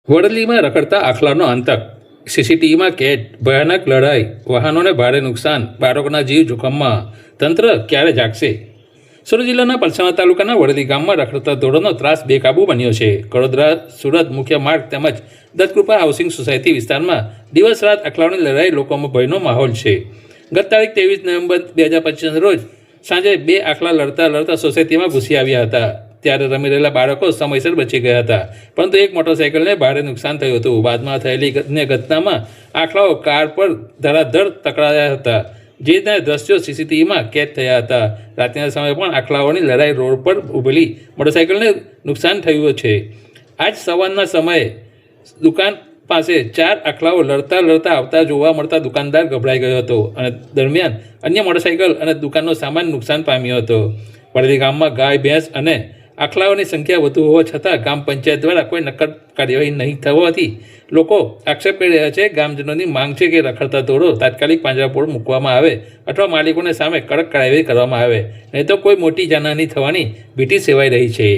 વડલીમાં રખડતા આખલાનો આતંક, સીસીટીવીમાં કેદ, ભયાનક લડાઈ, વાહનોને ભારે નુકસાન, બાળકોના જીવ જોખમમાં, તંત્ર ક્યારે જાગશે? સુરત જિલ્લાના પલસાણા તાલુકાના વડલી ગામમાં રખડતા ઢોરોનો ત્રાસ બેકાબૂ બન્યો છે. વડોદરા સુરત મુખ્ય માર્ગ તેમજ દત્તકૃપા હાઉસિંગ સોસાયટી વિસ્તારમાં દિવસ રાત આખલાઓની લડાઈ, લોકોમાં ભયનો માહોલ છે. ગત તારીખ 23 નવેમ્બર 2025 રોજ સાંજે બે આખલા લડતા સોસાયટીમાં ઘૂસી આવ્યા હતા. ત્યારે રમી રહેલા બાળકો સમયસર બચી ગયા હતા, પરંતુ એક મોટરસાઇકલને ભારે નુકસાન થયું હતું. બાદમાં થયેલી ઘટનામાં આખલાઓ કાર પર ધડાધડ ટકરાયા હતા, જેના દ્રશ્યો સીસીટીવીમાં કેદ થયા હતા. રાત્રિના સમયે પણ આખલાઓની લડાઈ, રોડ પર ઊભેલી મોટરસાઇકલને નુકસાન થયું છે. આજ સવારના સમયે દુકાન પાસે ચાર આખલાઓ લડતા આવતા જોવા મળતા દુકાનદાર ગભરાઈ ગયો હતો અને દરમિયાન અન્ય મોટરસાઇકલ અને દુકાનનો સામાન નુકસાન પામ્યો હતો. વડલી ગામમાં ગાય, ભેંસ અને આખલાઓની સંખ્યા વધુ હોવા છતાં ગ્રામ પંચાયત દ્વારા કોઈ નક્કર કાર્યવાહી નહીં થવાથી લોકો આક્ષેપ કરી રહ્યા છે. ગ્રામજનોની માંગ છે કે રખડતા ઢોરો તાત્કાલિક પાંજરાપોળ મૂકવામાં આવે અથવા માલિકોને સામે કડક કાર્યવાહી કરવામાં આવે, નહીં તો કોઈ મોટી જાનહાની થવાની ભીતિ સેવાઈ રહી છે.